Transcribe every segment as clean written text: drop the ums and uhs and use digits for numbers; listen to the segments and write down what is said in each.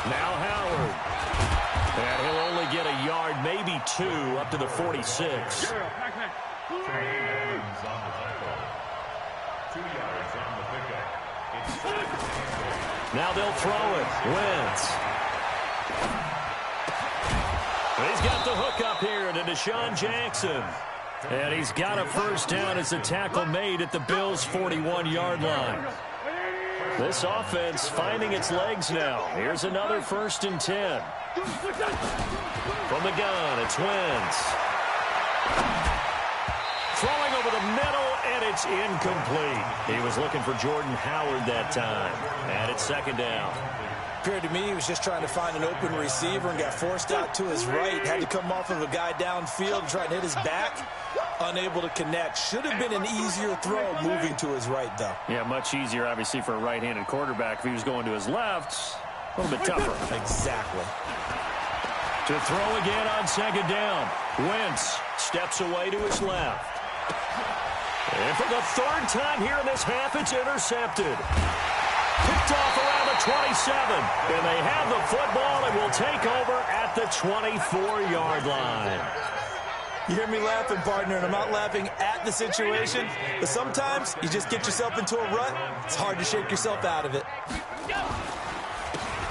Now Howard. And he'll only get a yard, maybe two, up to the 46. Now they'll throw it. Wentz. He's got the hook up here to Deshaun Jackson. And he's got a first down as a tackle made at the Bills' 41-yard line. This offense finding its legs now. Here's another 1st and 10. From the gun, it's Wentz. Throwing over the middle, and it's incomplete. He was looking for Jordan Howard that time. And it's 2nd down. Appeared to me he was just trying to find an open receiver and got forced out to his right. Had to come off of a guy downfield and try to hit his back. Unable to connect. Should have been an easier throw moving to his right, though. Yeah, much easier, obviously, for a right-handed quarterback. If he was going to his left, a little bit tougher. Exactly. To throw again on 2nd down. Wentz steps away to his left. And for the 3rd time here in this half, it's intercepted. Picked off around the 27. And they have the football and will take over at the 24-yard line. You hear me laughing, partner, and I'm not laughing at the situation, but sometimes you just get yourself into a rut. It's hard to shake yourself out of it.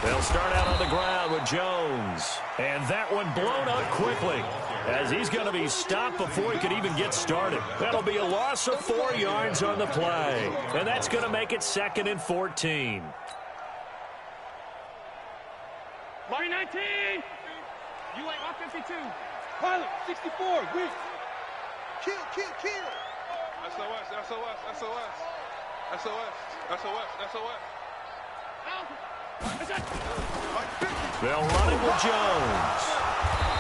They'll start out on the ground with Jones. And that one blown up quickly as he's going to be stopped before he could even get started. That'll be a loss of 4 yards on the play. And that's going to make it 2nd and 14. Line 19. You like 152. Pilot, 64, weak. Kill. SOS. They'll run it with Jones.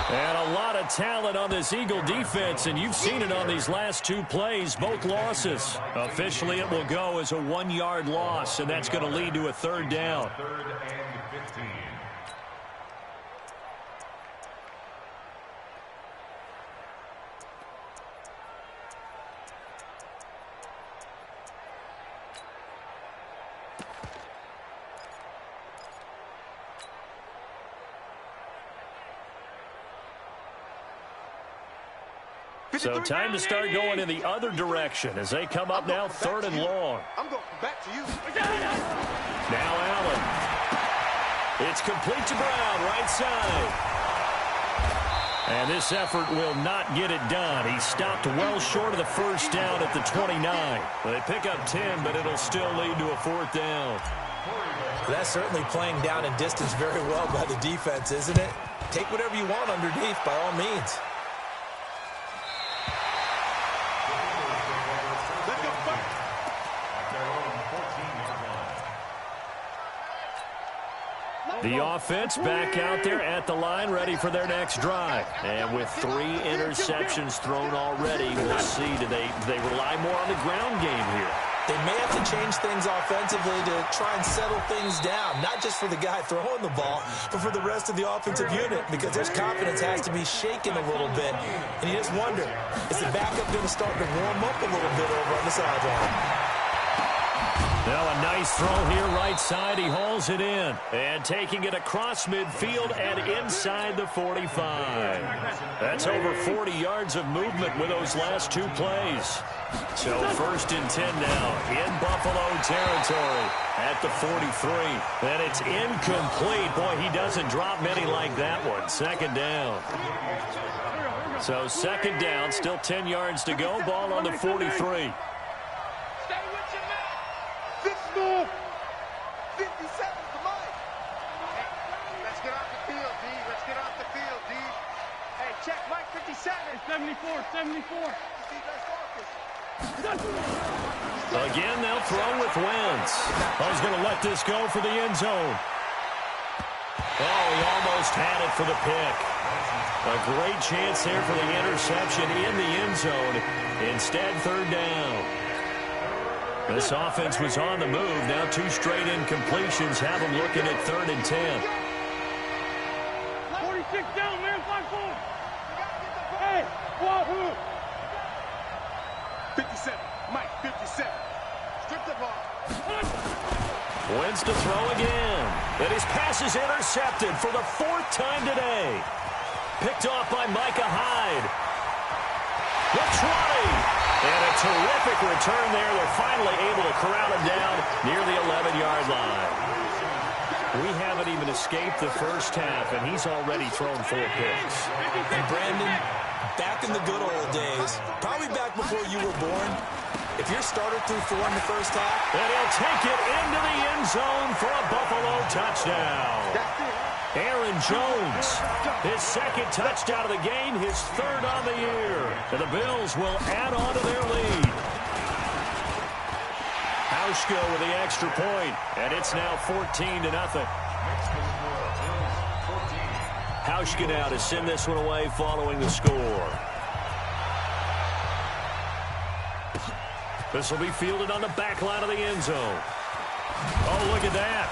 And a lot of talent on this Eagle defense, and you've seen it on these last 2 plays, both losses. Officially, it will go as a 1-yard loss, and that's going to lead to a 3rd down. 3rd and 15. So time to start going in the other direction as they come up now 3rd and long. I'm going back to you. Now Allen. It's complete to Brown, right side. And this effort will not get it done. He stopped well short of the first down at the 29. They pick up 10, but it'll still lead to a 4th down. That's certainly playing down and distance very well by the defense, isn't it? Take whatever you want underneath by all means. The offense back out there at the line, ready for their next drive. And with 3 interceptions thrown already, we'll see, do they rely more on the ground game here? They may have to change things offensively to try and settle things down, not just for the guy throwing the ball, but for the rest of the offensive unit, because their confidence has to be shaken a little bit. And you just wonder, is the backup going to start to warm up a little bit over on the sideline? Now a nice throw here right side. He hauls it in. And taking it across midfield and inside the 45. That's over 40 yards of movement with those last 2 plays. So 1st and 10 now in Buffalo territory at the 43. And it's incomplete. Boy, he doesn't drop many like that one. 2nd down. So 2nd down, still 10 yards to go. Ball on the 43. 57 to Mike. Let's get off the field, D. Let's get off the field, D. Hey, check Mike 57. 74. Again, they'll throw with Wentz. He's going to let this go for the end zone. Oh, he almost had it for the pick. A great chance there for the interception in the end zone. Instead, 3rd down. This offense was on the move. Now 2 straight incompletions have them looking at 3rd and 10. 46 down, man. 5-4. Hey, wahoo. 57. Mike, 57. Strip the ball. Wins to throw again. And his pass is intercepted for the 4th time today. Picked off by Micah Hyde. The try. And a terrific return there. They're finally able to corral him down near the 11-yard line. We haven't even escaped the first half, and he's already thrown 4 picks. And Brandon, back in the good old days, probably back before you were born, if your starter threw 4 in the first half, and he'll take it into the end zone for a Buffalo touchdown. Aaron Jones, his 2nd touchdown of the game, his 3rd on the year. And the Bills will add on to their lead. Hauschka with the extra point, and it's now 14-0. Hauschka now to send this one away following the score. This will be fielded on the back line of the end zone. Oh, look at that.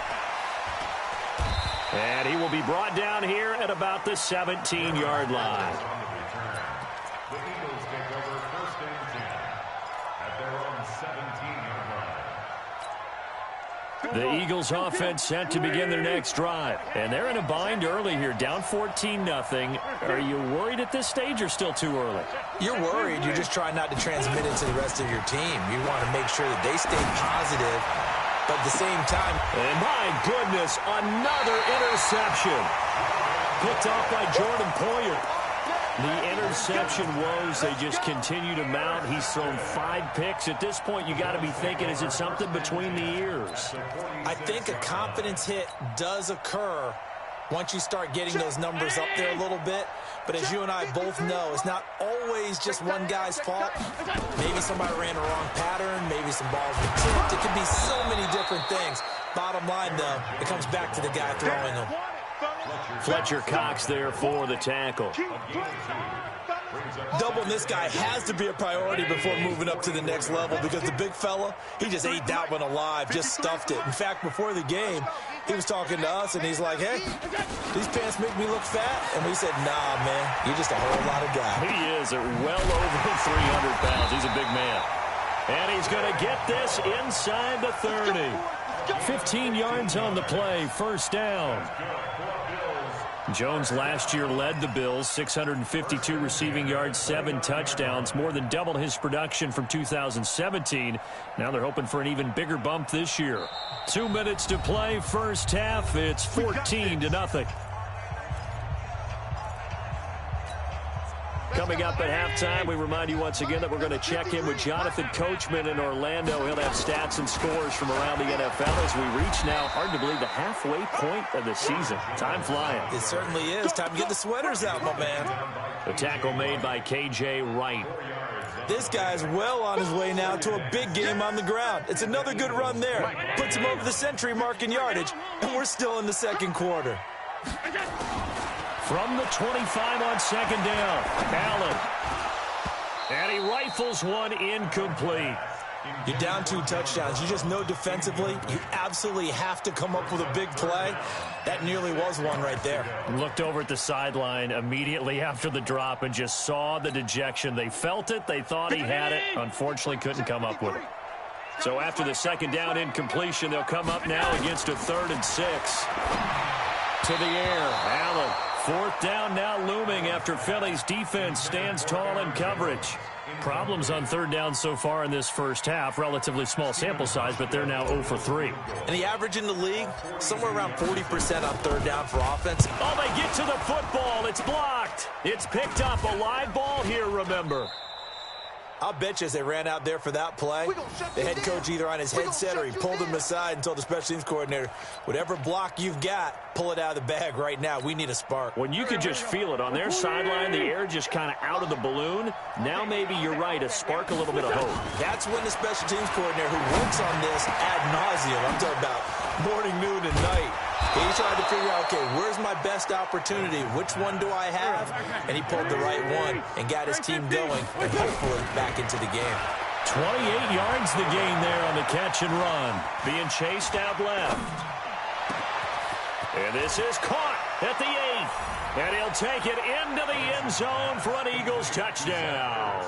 And he will be brought down here at about the 17-yard line. The Eagles take over 1st and 10 at their own 17-yard line. The Eagles offense set to begin their next drive. And they're in a bind early here, down 14-0. Are you worried at this stage or still too early? you're worried. You're just trying not to transmit it to the rest of your team. You want to make sure that they stay positive. But at the same time, and my goodness, another interception. Picked off by Jordan Poyer. The interception woes, they just continue to mount. He's thrown 5 picks. At this point, you got to be thinking, is it something between the ears? I think a confidence hit does occur once you start getting those numbers up there a little bit. But as you and I both know, it's not always just one guy's fault. Maybe somebody ran a wrong pattern. Maybe some balls were tipped. It could be so many different things. Bottom line, though, it comes back to the guy throwing them. Fletcher Cox there for the tackle. Doubling this guy has to be a priority before moving up to the next level, because the big fella, he just ate that one alive, just stuffed it. In fact, before the game, he was talking to us, and he's like, hey, these pants make me look fat. And we said, nah, man, you're just a whole lot of guy. He is at well over 300 pounds. He's a big man. And he's going to get this inside the 30. 15 yards on the play, first down. Jones last year led the Bills, 652 receiving yards, 7 touchdowns, more than double his production from 2017. Now they're hoping for an even bigger bump this year. 2 minutes to play, first half. It's 14-0. Coming up at halftime, we remind you once again that we're going to check in with Jonathan Coachman in Orlando. He'll have stats and scores from around the NFL as we reach now, hard to believe, the halfway point of the season. Time flying. It certainly is. Time to get the sweaters out, my man. The tackle made by K.J. Wright. This guy's well on his way now to a big game on the ground. It's another good run there. Puts him over the century mark in yardage, and we're still in the second quarter. From the 25 on second down, Allen. And he rifles one incomplete. You're down 2 touchdowns. You just know defensively you absolutely have to come up with a big play. That nearly was one right there. Looked over at the sideline immediately after the drop and just saw the dejection. They felt it. They thought he had it. Unfortunately, couldn't come up with it. So after the second down incompletion, they'll come up now against a 3rd and 6. To the air, Allen. 4th down now looming after Philly's defense stands tall in coverage. Problems on 3rd down so far in this first half. Relatively small sample size, but they're now 0 for 3. And the average in the league, somewhere around 40% on 3rd down for offense. Oh, they get to the football. It's blocked. It's picked up. A live ball here, remember. I'll bet you as they ran out there for that play, the head coach either on his headset or he pulled him aside and told the special teams coordinator, whatever block you've got, pull it out of the bag right now. We need a spark. When you could just feel it on their sideline, the air just kind of out of the balloon. Now maybe you're right, a spark, a little bit of hope. That's when the special teams coordinator who works on this ad nauseum, I'm talking about morning, noon, and night, he tried to figure out, okay, where's my best opportunity? Which one do I have? And he pulled the right one and got his team going and hopefully back into the game. 28 yards the gain there on the catch and run. Being chased out left. And this is caught at the 8th. And he'll take it into the end zone for an Eagles touchdown.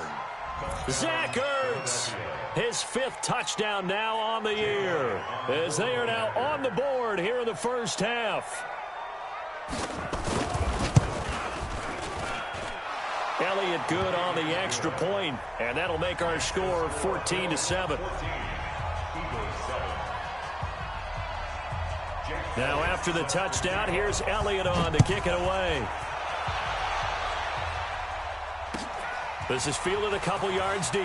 Zach Ertz, his 5th touchdown now on the year, as they are now on the board here in the first half. Elliott good on the extra point, and that'll make our score 14-7. Now after the touchdown, here's Elliott on to kick it away. This is fielded a couple yards deep.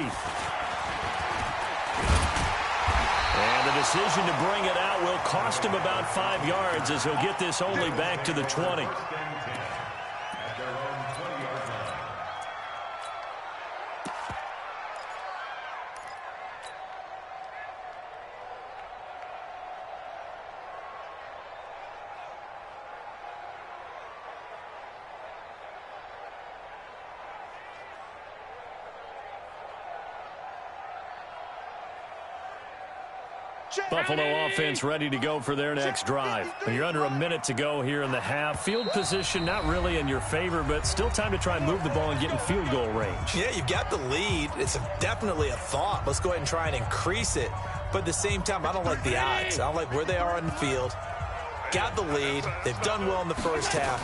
And the decision to bring it out will cost him about 5 yards, as he'll get this only back to the 20. Buffalo offense ready to go for their next drive. You're under a minute to go here in the half. Field position not really in your favor, but still time to try and move the ball and get in field goal range. Yeah, you've got the lead. It's definitely a thought. Let's go ahead and try and increase it. But at the same time, I don't like the odds. I don't like where they are on the field. Got the lead. They've done well in the first half.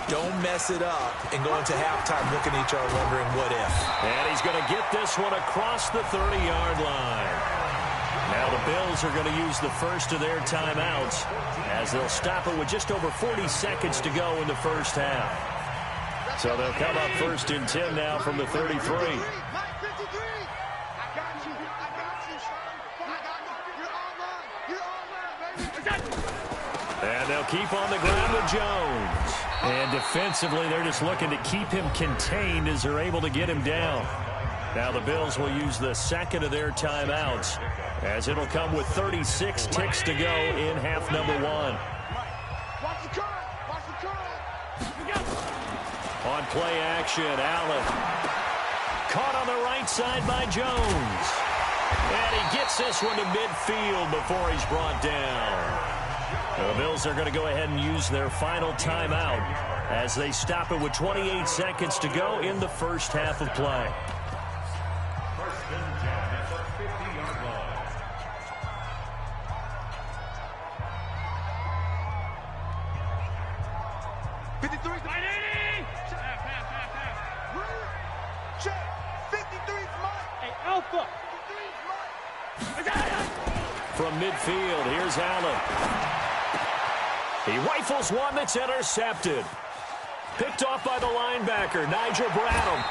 Don't mess it up and go into halftime looking at each other wondering what if. And he's going to get this one across the 30-yard line. Now the Bills are going to use the first of their timeouts as they'll stop it with just over 40 seconds to go in the first half. So they'll come up 1st and 10 now from the 33. And they'll keep on the ground with Jones. And defensively, they're just looking to keep him contained as they're able to get him down. Now the Bills will use the second of their timeouts, as it'll come with 36 ticks to go in half number 1. On play action, Allen. Caught on the right side by Jones. And he gets this one to midfield before he's brought down. The Bills are going to go ahead and use their final timeout as they stop it with 28 seconds to go in the first half of play. From midfield, here's Allen. He rifles one that's intercepted. Picked off by the linebacker, Nigel Bradham.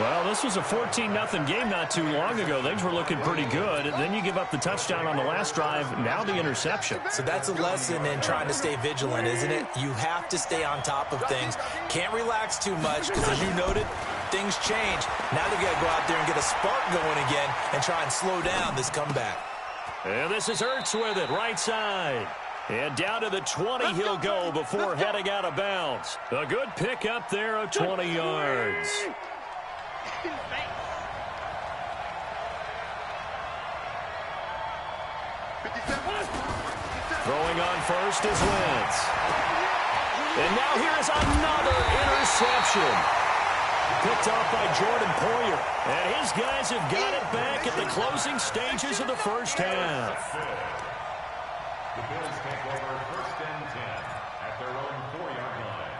Well, this was a 14-0 game not too long ago. Things were looking pretty good. Then you give up the touchdown on the last drive, now the interception. So that's a lesson in trying to stay vigilant, isn't it? You have to stay on top of things. Can't relax too much because, as you noted, things change. Now they've got to go out there and get a spark going again and try and slow down this comeback. And this is Ertz with it, right side. And down to the 20 he'll go before heading out of bounds. A good pick up there of 20 yards. Throwing on first is Wentz. And now here's another interception. Picked off by Jordan Poyer. And his guys have got it back at the closing stages of the first half. The Bills take over 1st and 10 at their own 4-yard line.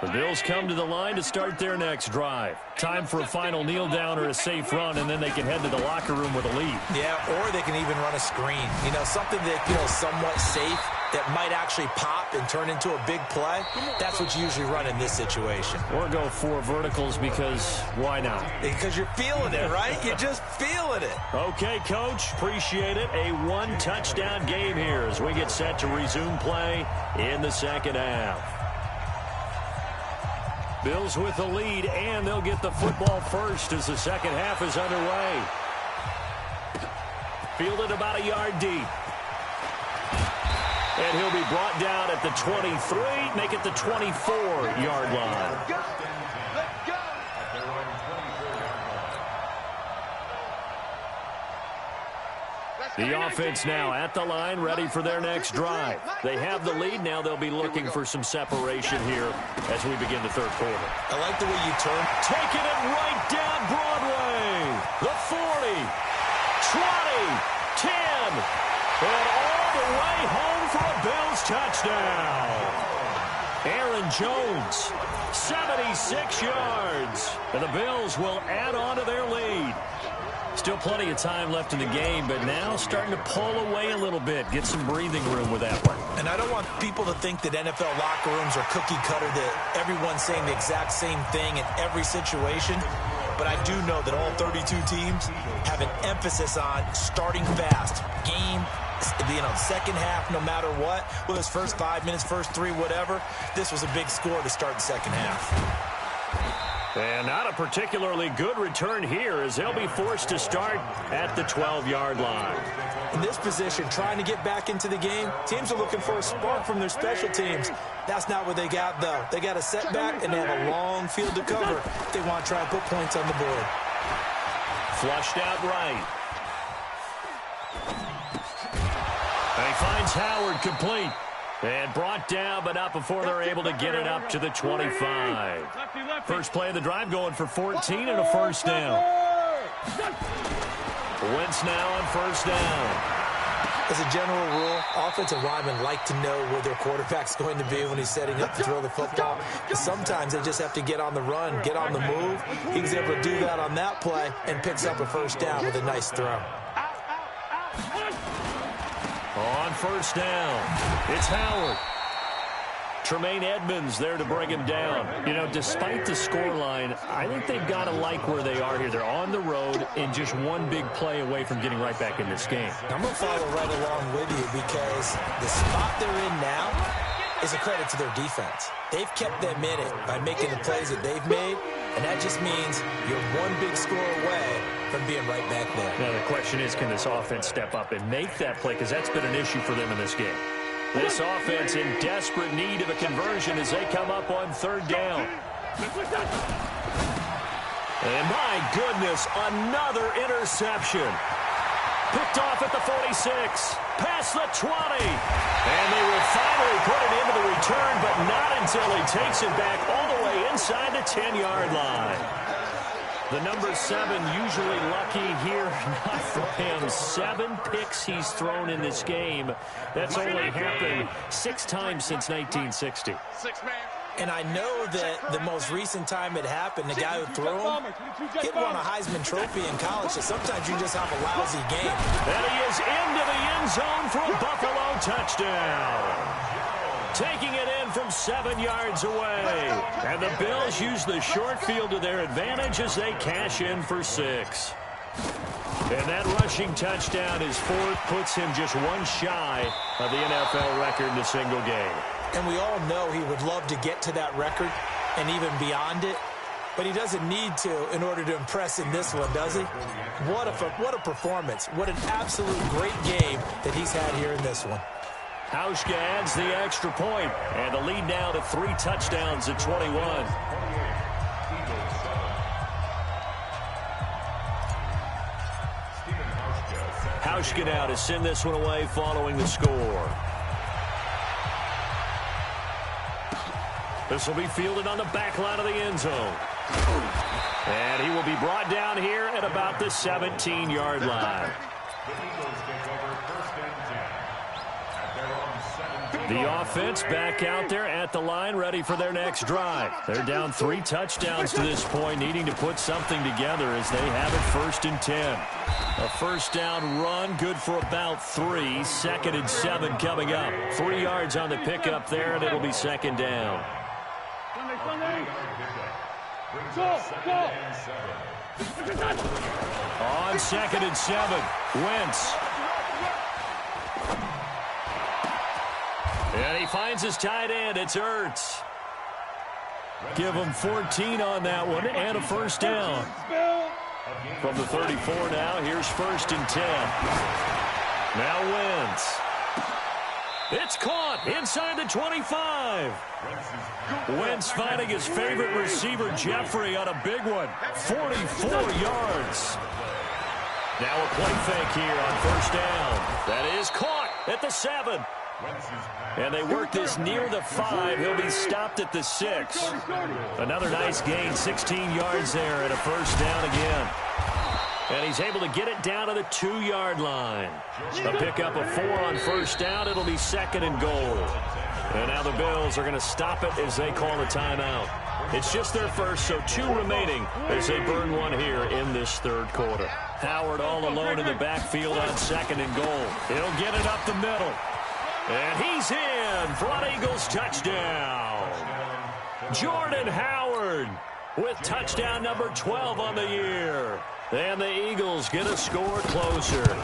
The Bills come to the line to start their next drive. Time for a final kneel down or a safe run, and then they can head to the locker room with a lead. Yeah, or they can even run a screen. You know, something that feels somewhat safe that might actually pop and turn into a big play. That's what you usually run in this situation. Or go 4 verticals because why not? Because you're feeling it, right? You're just feeling it. Okay, Coach. Appreciate it. A 1-touchdown game here as we get set to resume play in the second half. Bills with the lead, and they'll get the football first as the second half is underway. Fielded about a yard deep. And he'll be brought down at the 23, make it the 24-yard line. The offense now at the line, ready for their next drive. They have the lead. Now they'll be looking for some separation here as we begin the third quarter. I like the way you turn. Taking it right down Broadway. The 40, 20, 10, and all the way home for a Bills touchdown. Aaron Jones, 76 yards. And the Bills will add on to their lead. Still plenty of time left in the game, but now starting to pull away a little bit. Get some breathing room with that one. And I don't want people to think that NFL locker rooms are cookie cutter, that everyone's saying the exact same thing in every situation. But I do know that all 32 teams have an emphasis on starting fast. Game, second half, no matter what. Whether it's first 5 minutes, first 3, whatever. This was a big score to start the second half. And not a particularly good return here as they'll be forced to start at the 12-yard line. In this position, trying to get back into the game, teams are looking for a spark from their special teams. That's not what they got, though. They got a setback, and they have a long field to cover if they want to try and put points on the board. Flushed out right. And he finds Howard complete. And brought down, but not before they're able to get it up to the 25. First play of the drive going for 14 and a first down. Wentz now on first down. As a general rule, offensive linemen like to know where their quarterback's going to be when he's setting up to throw the football. But sometimes they just have to get on the run, get on the move. He was able to do that on that play and picks up a first down with a nice throw. On first down, it's Howard. Tremaine Edmonds there to bring him down. You know, despite the scoreline, I think they've got to like where they are here. They're on the road and just one big play away from getting right back in this game. I'm going to follow right along with you because the spot they're in now is a credit to their defense. They've kept them in it by making the plays that they've made, and that just means you're one big score away from being right back there. Now the question is, can this offense step up and make that play? Because that's been an issue for them in this game. This offense in desperate need of a conversion as they come up on third down. And my goodness, another interception. Picked off at the 46, past the 20. And they will finally put it into the return, but not until he takes it back all the way inside the 10-yard line. The number 7 usually lucky here, not for him. 7 picks he's thrown in this game. That's only happened 6 times since 1960. And I know that the most recent time it happened, the guy who threw him, he won a Heisman Trophy in college, so sometimes you just have a lousy game. And he is into the end zone for a Buffalo touchdown. Taking it in from 7 yards away. And the Bills use the short field to their advantage as they cash in for 6. And that rushing touchdown is 4th, puts him just one shy of the NFL record in a single game. And we all know he would love to get to that record and even beyond it. But he doesn't need to in order to impress in this one, does he? What a performance. What an absolute great game that he's had here in this one. Hauschka adds the extra point, and the lead now to 3 touchdowns at 21. Hauschka now to send this one away following the score. This will be fielded on the back line of the end zone. And he will be brought down here at about the 17-yard line. The offense back out there at the line, ready for their next drive. They're down 3 touchdowns to this point, needing to put something together as they have it 1st and 10. A first down run, good for about 3. 2nd and 7 coming up. 3 yards on the pickup there, and it'll be 2nd down. On 2nd and 7, Wentz. And he finds his tight end. It's Ertz. Give him 14 on that one and a first down. From the 34 now, here's 1st and 10. Now Wentz. It's caught inside the 25. Wentz finding his favorite receiver, Jeffrey, on a big one. 44 yards. Now a play fake here on first down. That is caught at the 7. And they work this near the 5. He'll be stopped at the 6. Another nice gain, 16 yards there and a first down again. And he's able to get it down to the 2-yard line. A pickup of 4 on first down. It'll be 2nd and goal. And now the Bills are going to stop it as they call a timeout. It's just their first, so 2 remaining as they burn one here in this third quarter. Howard all alone in the backfield on 2nd and goal. He'll get it up the middle. And he's in for an Eagles touchdown. Jordan Howard with touchdown number 12 on the year. And the Eagles get a score closer.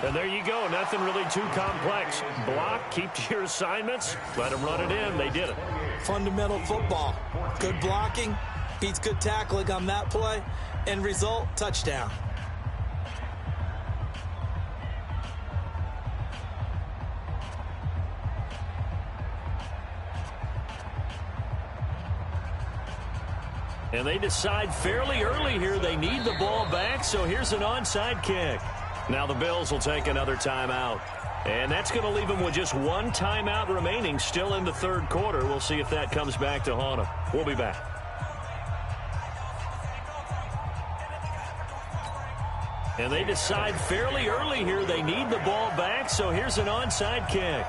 And there you go. Nothing really too complex. Block, keep to your assignments, let them run it in. They did it. Fundamental football. Good blocking, beats good tackling on that play. End result, touchdown. And they decide fairly early here they need the ball back, so here's an onside kick. Now the Bills will take another timeout. And that's going to leave them with just 1 timeout remaining still in the third quarter. We'll see if that comes back to haunt them. We'll be back. And they decide fairly early here they need the ball back, so here's an onside kick.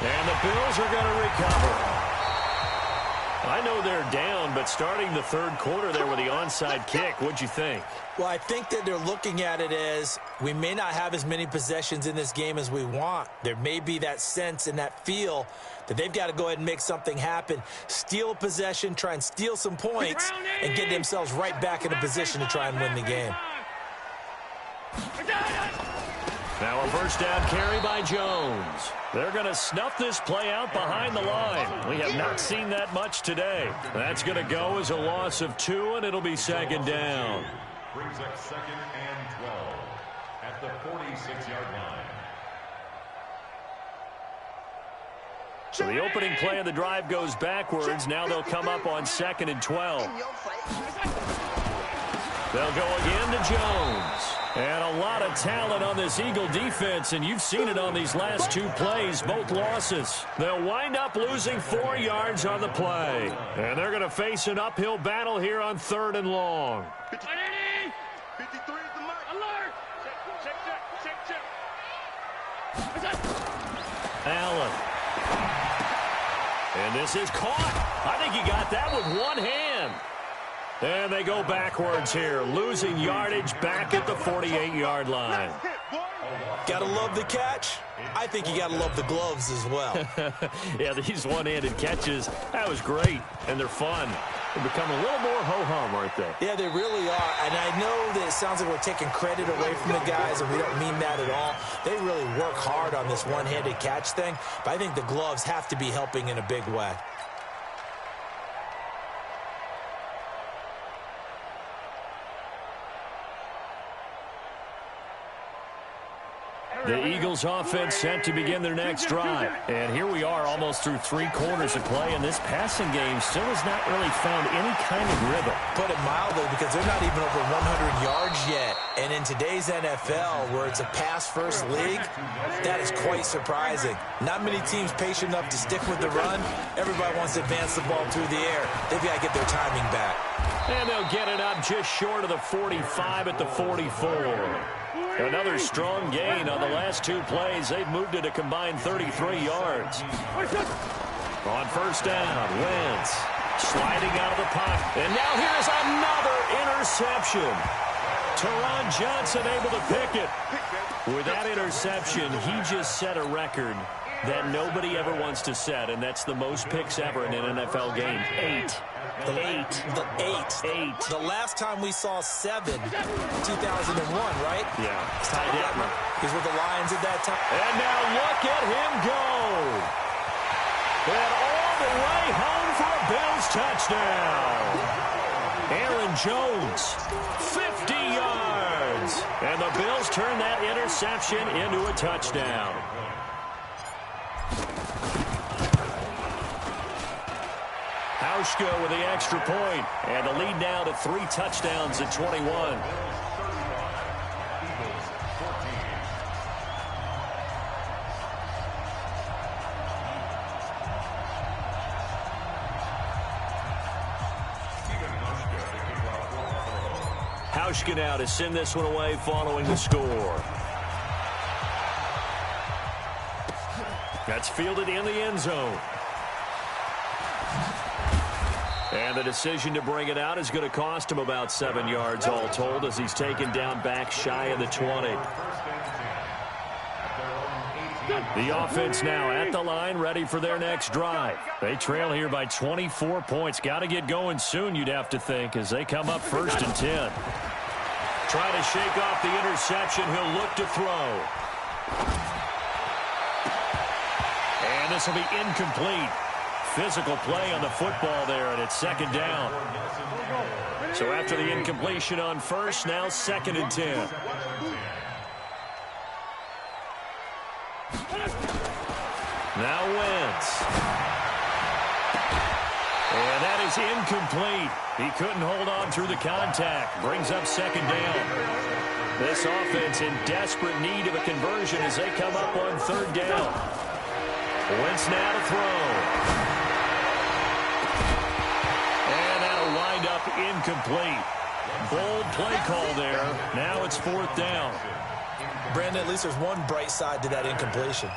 And the Bills are going to recover. I know they're down, but starting the third quarter there with the onside kick, what'd you think? Well, I think that they're looking at it as we may not have as many possessions in this game as we want. There may be that sense and that feel that they've got to go ahead and make something happen. Steal a possession, try and steal some points, and get themselves right back in a position to try and win the game. Now a first down carry by Jones. They're going to snuff this play out behind the line. We have not seen that much today. That's going to go as a loss of 2, and it'll be 2nd down. Brings up 2nd and 12 at the 46-yard line. So the opening play of the drive goes backwards. Now they'll come up on 2nd and 12. They'll go again to Jones. And a lot of talent on this Eagle defense, and you've seen it on these last 2 plays, both losses. They'll wind up losing 4 yards on the play. And they're going to face an uphill battle here on 3rd and long. 53 is the mark. Alert! Check. Allen. And this is caught. I think he got that with one hand. And they go backwards here, losing yardage back at the 48-yard line. Gotta love the catch. I think you gotta love the gloves as well. Yeah, these one-handed catches, that was great, and they're fun. They're becoming a little more ho-hum, aren't they? Yeah, they really are. And I know that it sounds like we're taking credit away from the guys, and we don't mean that at all. They really work hard on this one-handed catch thing, but I think the gloves have to be helping in a big way. The Eagles offense set to begin their next drive. And here we are almost through 3 quarters of play, and this passing game still has not really found any kind of rhythm. Put it mildly, because they're not even over 100 yards yet. And in today's NFL, where it's a pass-first league, that is quite surprising. Not many teams patient enough to stick with the run. Everybody wants to advance the ball through the air. They've got to get their timing back. And they'll get it up just short of the 45 at the 44. Another strong gain on the last 2 plays. They've moved it a combined 33 yards. On first down, Wentz sliding out of the pocket. And now here's another interception. Teron Johnson able to pick it. With that interception, he just set a record that nobody ever wants to set, and that's the most picks ever in an NFL game. 8. The last time we saw 7, 2001, right? Yeah. Ty Detmer. He's with the Lions at that time. And now look at him go. And all the way home for a Bills touchdown. Aaron Jones, 50 yards. And the Bills turn that interception into a touchdown. Hauschka with the extra point. And the lead now to 3 touchdowns at 21. Hauschka now to send this one away following the score. That's fielded in the end zone. And the decision to bring it out is going to cost him about 7 yards all told as he's taken down back shy of the 20. The offense now at the line, ready for their next drive. They trail here by 24 points. Got to get going soon, you'd have to think, as they come up 1st and 10. Trying to shake off the interception. He'll look to throw. And this will be incomplete. Physical play on the football there, and it's 2nd down. So after the incompletion on 1st, now 2nd and 10. Now Wentz. And that is incomplete. He couldn't hold on through the contact. Brings up 2nd down. This offense in desperate need of a conversion as they come up on 3rd down. Wentz now to throw. And that'll wind up incomplete. Bold play call there. Now it's 4th down. Brandon, at least there's one bright side to that incompletion.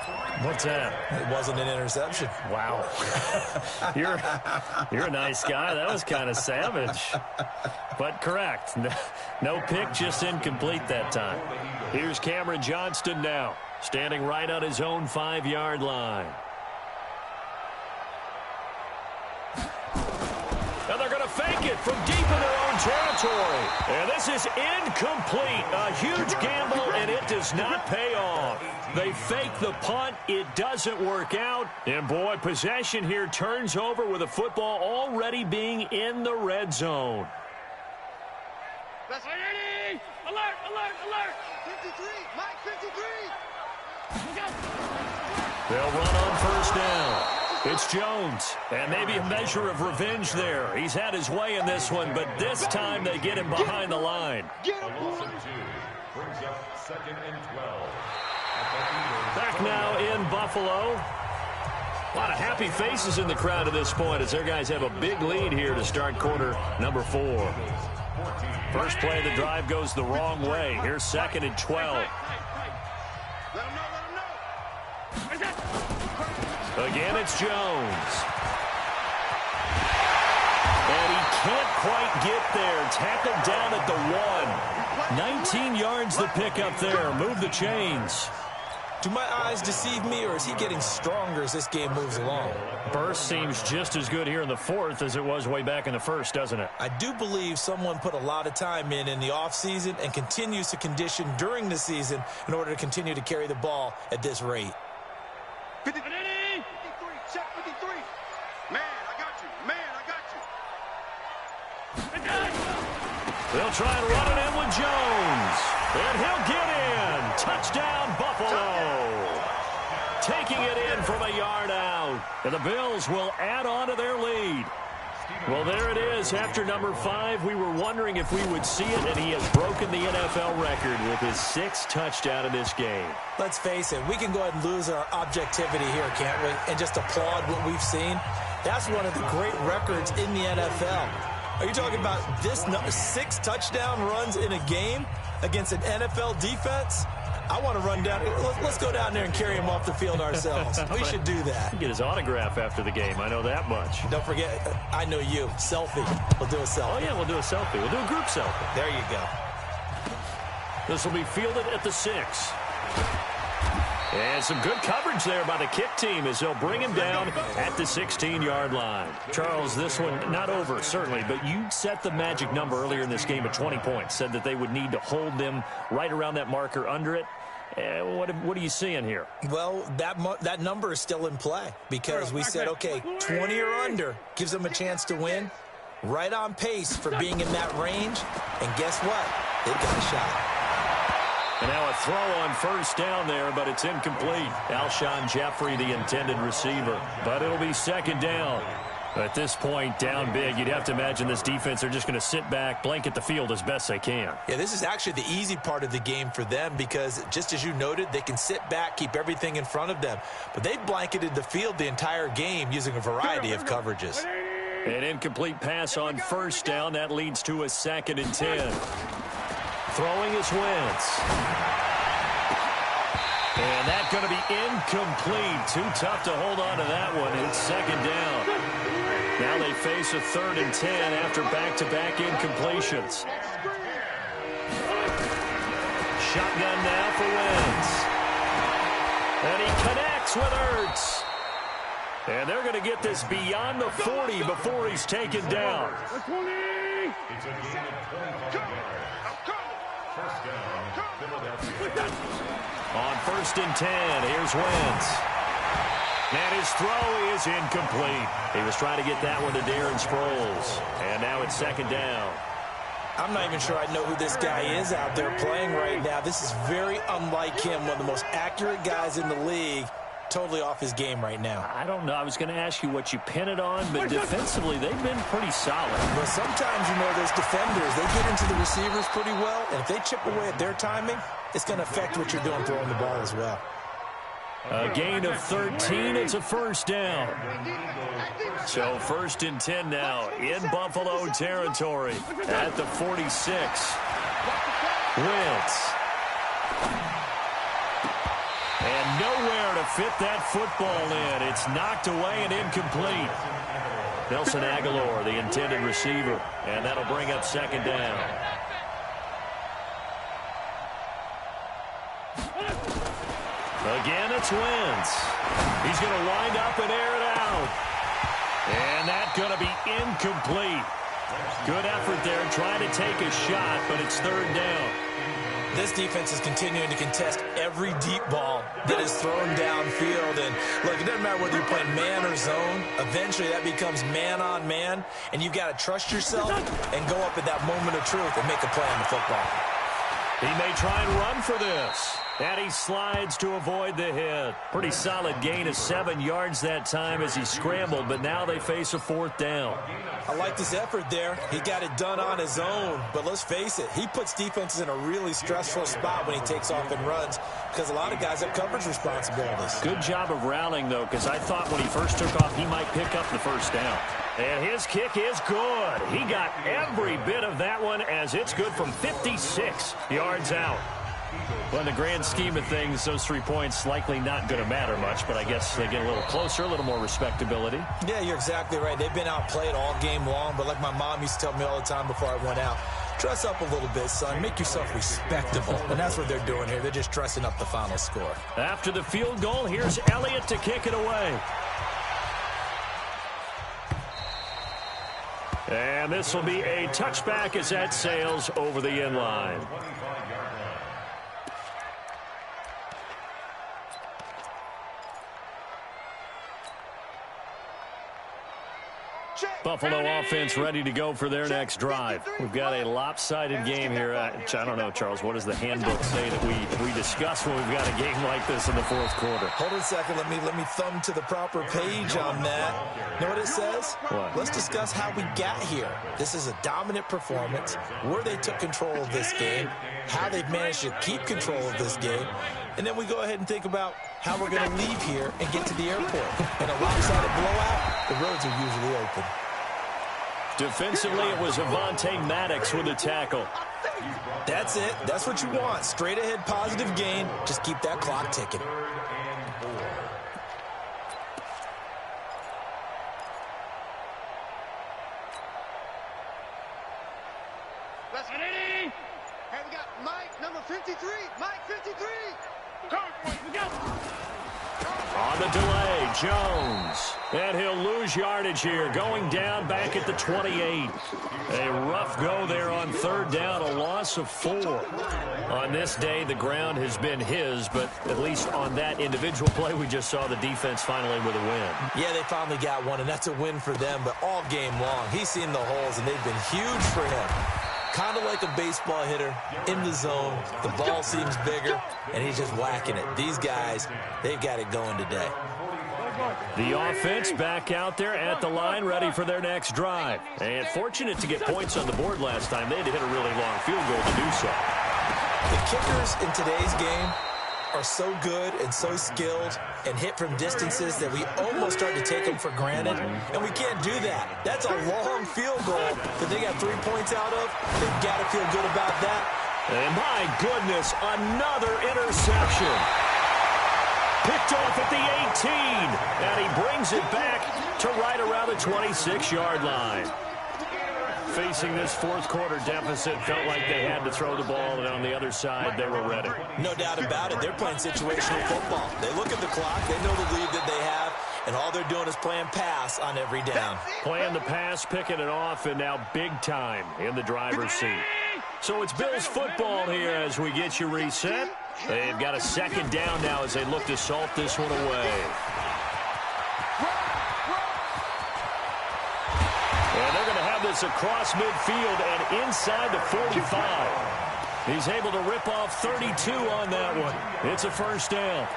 What's that? It wasn't an interception. Wow. You're a nice guy. That was kind of savage. But correct. No pick, just incomplete that time. Here's Cameron Johnston now, standing right on his own 5-yard line. And they're going to fake it from deep in their own territory. And this is incomplete. A huge gamble, and it does not pay off. They fake the punt. It doesn't work out. And, boy, possession here turns over with the football already being in the red zone. That's ready! Alert, alert, alert! 53, Mike 53! They'll run on 1st down. It's Jones, and maybe a measure of revenge there. He's had his way in this one, but this time they get him behind the line. Back now in Buffalo. A lot of happy faces in the crowd at this point as their guys have a big lead here to start quarter number 4. First play of the drive goes the wrong way. Here's 2nd and 12. Let him know. Again, it's Jones. And he can't quite get there. Tackled down at the 1. 19 yards the pickup there. Move the chains. Do my eyes deceive me, or is he getting stronger as this game moves along? Burst seems just as good here in the 4th as it was way back in the 1st, doesn't it? I do believe someone put a lot of time in the offseason and continues to condition during the season in order to continue to carry the ball at this rate. 53, check 53. Man, I got you. Man, I got you. They'll try and run it in with Jones. And he'll get in. Touchdown, Buffalo. Taking it in from a yard out. And the Bills will add on to their lead. Well, there it is. After number 5, we were wondering if we would see it, and he has broken the NFL record with his 6th touchdown in this game. Let's face it, we can go ahead and lose our objectivity here, can't we? And just applaud what we've seen. That's one of the great records in the NFL. Are you talking about this 6 touchdown runs in a game against an NFL defense? I want to run down. Let's go down there and carry him off the field ourselves. We should do that. Get his autograph after the game. I know that much. Don't forget, I know you. Selfie. We'll do a selfie. Oh, yeah, we'll do a selfie. We'll do a group selfie. There you go. This will be fielded at the 6. And some good coverage there by the kick team as they'll bring him down at the 16-yard line. Charles, this one not over, certainly, but you set the magic number earlier in this game at 20 points, said that they would need to hold them right around that marker under it. What are you seeing here? Well, that number is still in play because we said, okay, 20 or under gives them a chance to win. Right on pace for being in that range. And guess what? They've got a shot. And now a throw on 1st down there, but it's incomplete. Alshon Jeffrey, the intended receiver. But it'll be 2nd down. At this point, down big, you'd have to imagine this defense are just going to sit back, blanket the field as best they can. Yeah, this is actually the easy part of the game for them because, just as you noted, they can sit back, keep everything in front of them. But they've blanketed the field the entire game using a variety of coverages. An incomplete pass on first down. That leads to a 2nd and 10. Throwing is Wentz. And that's going to be incomplete. Too tough to hold on to that one. It's 2nd down. Now they face a 3rd and 10 after back-to-back incompletions. Shotgun now for Wentz. And he connects with Ertz. And they're going to get this beyond the 40 before he's taken down. It's a gain of 25 yards. First down, Philadelphia. On 1st and 10, here's Wentz. And his throw is incomplete. He was trying to get that one to Darren Sproles. And now it's 2nd down. I'm not even sure I know who this guy is out there playing right now. This is very unlike him, one of the most accurate guys in the league. Totally off his game right now. I don't know. I was going to ask you what you pin it on, but defensively, they've been pretty solid. But sometimes, you know, those defenders, they get into the receivers pretty well, and if they chip away at their timing, it's going to affect what you're doing throwing the ball as well. A gain of 13. It's a 1st down. So 1st and 10 now in Buffalo territory at the 46. Wentz. And nowhere to fit that football in. It's knocked away and incomplete. Nelson Aguilar, the intended receiver. And that'll bring up 2nd down. Again, it's Wentz. He's going to wind up and air it out. And that's going to be incomplete. Good effort there trying to take a shot, but it's 3rd down. This defense is continuing to contest every deep ball that is thrown downfield. And, look, it doesn't matter whether you're playing man or zone. Eventually, that becomes man-on-man, and you've got to trust yourself and go up at that moment of truth and make a play on the football. He may try and run for this. And he slides to avoid the hit. Pretty solid gain of 7 yards that time as he scrambled, but now they face a 4th down. I like this effort there. He got it done on his own, but let's face it, he puts defenses in a really stressful spot when he takes off and runs because a lot of guys have coverage responsibilities. Good job of rallying, though, because I thought when he first took off, he might pick up the 1st down. And his kick is good. He got every bit of that one as it's good from 56 yards out. Well, in the grand scheme of things, those 3 points likely not going to matter much, but I guess they get a little closer, a little more respectability. Yeah, you're exactly right. They've been outplayed all game long, but like my mom used to tell me all the time before I went out, dress up a little bit, son. Make yourself respectable. And that's what they're doing here. They're just dressing up the final score. After the field goal, here's Elliott to kick it away. And this will be a touchback as that sails over the end line. Buffalo offense ready to go for their next drive. We've got a lopsided game here. I don't know, Charles, what does the handbook say that we discuss when we've got a game like this in the 4th quarter? Hold on a second. Let me thumb to the proper page on that. You know what it says? What? Let's discuss how we got here. This is a dominant performance, where they took control of this game, how they've managed to keep control of this game, and then we go ahead and think about how we're going to leave here and get to the airport. In a lopsided blowout, the roads are usually open. Defensively, it was Avonte Maddox with a tackle. That's it. That's what you want. Straight ahead positive gain. Just keep that clock ticking. Let's get it. Hey, we got Mike, number 53. Mike, 53. Come on, boys, we go. On the delay, Jones. And he'll lose yardage here, going down back at the 28. A rough go there on 3rd down, a loss of 4. On this day, the ground has been his, but at least on that individual play, we just saw the defense finally with a win. Yeah, they finally got one, and that's a win for them, but all game long, he's seen the holes, and they've been huge for him. Kind of like a baseball hitter in the zone. The ball seems bigger, and he's just whacking it. These guys, they've got it going today. The offense back out there at the line, ready for their next drive. And fortunate to get points on the board last time. They had to hit a really long field goal to do so. The kickers in today's game are so good and so skilled and hit from distances that we almost start to take them for granted, and we can't do that. That's a long field goal that they got 3 points out of. They've got to feel good about that. And my goodness, another interception. Picked off at the 18, and he brings it back to right around the 26-yard line. Facing this fourth quarter deficit, felt like they had to throw the ball, and on the other side, they were ready. No doubt about it. They're playing situational football. They look at the clock, they know the lead that they have, and all they're doing is playing pass on every down. Playing the pass, picking it off, and now big time in the driver's seat. So it's Bills football here as we get you reset. They've got a second down now as they look to salt this one away. And they're going to have this across midfield and inside the 45. He's able to rip off 32 on that one. It's a first down.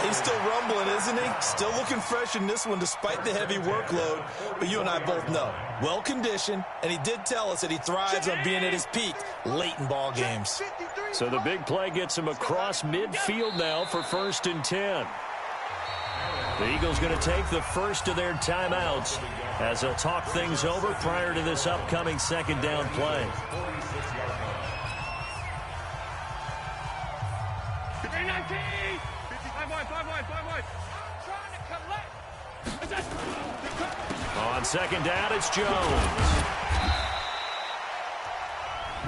He's still rumbling, isn't he? Still looking fresh in this one despite the heavy workload. But you and I both know, well-conditioned, and he did tell us that he thrives on being at his peak late in ball games. So the big play gets him across midfield now for 1st and 10. The Eagles going to take the first of their timeouts as they'll talk things over prior to this upcoming second down play. On second down, it's Jones.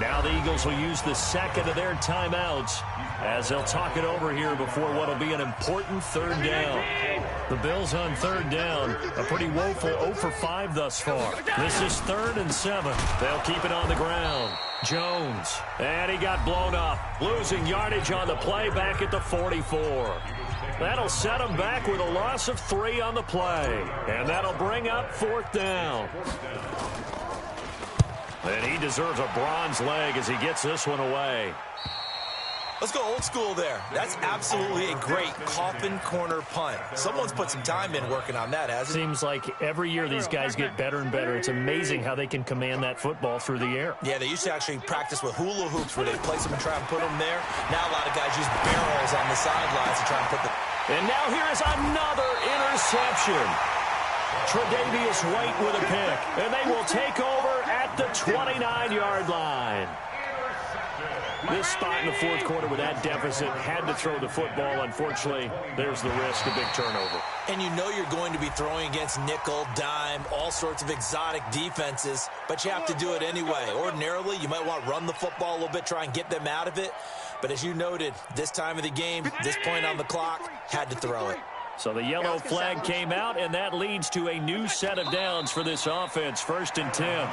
Now the Eagles will use the second of their timeouts as they'll talk it over here before what will be an important third down. The Bills on third down, a pretty woeful 0 for 5 thus far. This is 3rd and 7. They'll keep it on the ground. Jones, and he got blown up, losing yardage on the play back at the 44. That'll set him back with a loss of 3 on the play, and that'll bring up 4th down. And he deserves a bronze leg as he gets this one away. Let's go old school there. That's absolutely a great coffin corner punt. Someone's put some time in working on that, hasn't it? Seems like every year these guys get better and better. It's amazing how they can command that football through the air. Yeah, they used to actually practice with hula hoops where they place them and try and put them there. Now a lot of guys use barrels on the sidelines to try and put them. And now here is another interception. Tre'Davious White with a pick, and they will take over at the 29-yard line. This spot in the fourth quarter with that deficit, had to throw the football. Unfortunately, there's the risk of big turnover. And you know you're going to be throwing against nickel, dime, all sorts of exotic defenses, but you have to do it anyway. Ordinarily, you might want to run the football a little bit, try and get them out of it. But as you noted, this time of the game, this point on the clock, had to throw it. So the yellow flag came out, and that leads to a new set of downs for this offense. 1st and 10.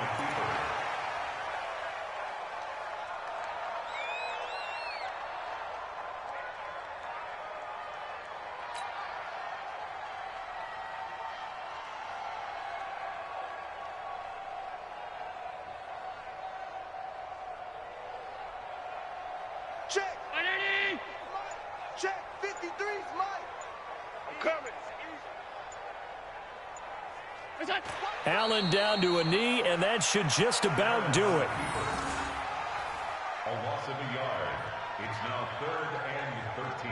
Check. Check. 53's Mike. I'm coming. Allen down to a knee, and that should just about do it. A loss of a yard. It's now 3rd and 13.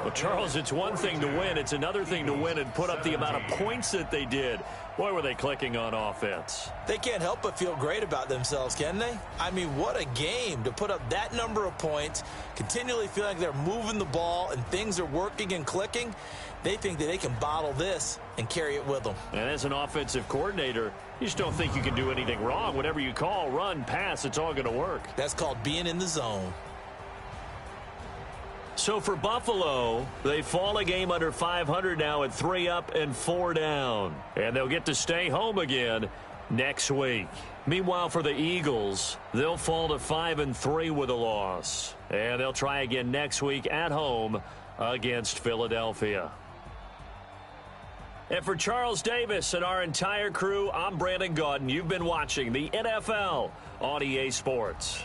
Well, Charles, it's one thing to win. It's another thing to win and put up the amount of points that they did. Boy, were they clicking on offense. They can't help but feel great about themselves, can they? I mean, what a game to put up that number of points, continually feel like they're moving the ball and things are working and clicking. They think that they can bottle this and carry it with them. And as an offensive coordinator, you just don't think you can do anything wrong. Whatever you call, run, pass, it's all going to work. That's called being in the zone. So for Buffalo, they fall a game under 500 now at 3 up and 4 down. And they'll get to stay home again next week. Meanwhile, for the Eagles, they'll fall to 5-3 with a loss. And they'll try again next week at home against Philadelphia. And for Charles Davis and our entire crew, I'm Brandon Gaudin. You've been watching the NFL on EA Sports.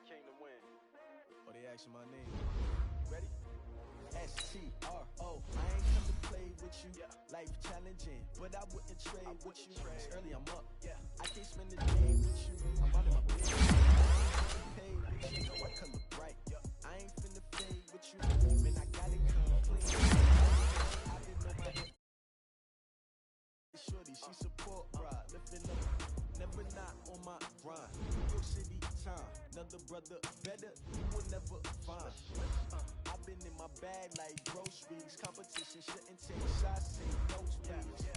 Came to win. Oh, they asking my name. Ready? S-T-R-O. I ain't come to play with you. Yeah. Life challenging, but I wouldn't trade with you. It's early, I'm up. Yeah. I can't spend the day with you. I'm running my business. Paid with you. Know I color bright. Yeah. I ain't finna fade with you. Man, I got it complete. I didn't know my head. Shorty, she support ride. Lifting up. Never not on my grind. New York City time. Another brother better. You will never find. I've been in my bag like groceries. Competition shouldn't take shots. Say no please.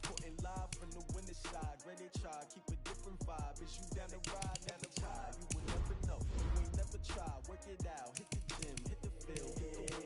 Putting live from the winner side. Ready to try. Keep a different vibe. Is you down the ride? Down the tide. You will never know. You ain't never try. Work it out. Hit the gym. Hit the field.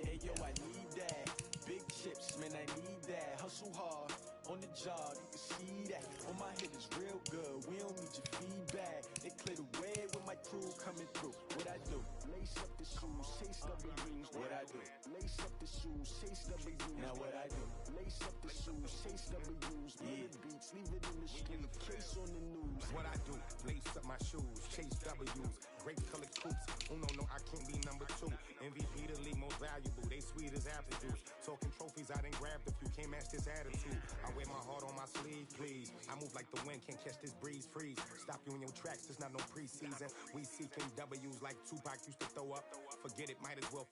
Hey yo, I need that. Big chips, man, I need that. Hustle hard. On the job, you can see that. On my head is real good. We don't need your feedback. They clear the way with my crew coming through. What I do? Lace up the shoes, chase W's. What I do? Lace up the shoes, chase W's. Now what I do? Lace up the shoes, chase W's. Yeah. Beats, leave it in the street. Case on the news. What I do? Lace up my shoes, chase W's. Great colored coops. Oh no, I can't be number 2. MVP the league most valuable. They sweet as apple juice. Talking trophies, I done grabbed a few. Can't match this attitude. I wear my heart on my sleeve, please. I move like the wind, can't catch this breeze, freeze. Stop you in your tracks, there's not no preseason. We seeking W's like Tupac used to throw up. Forget it, might as well.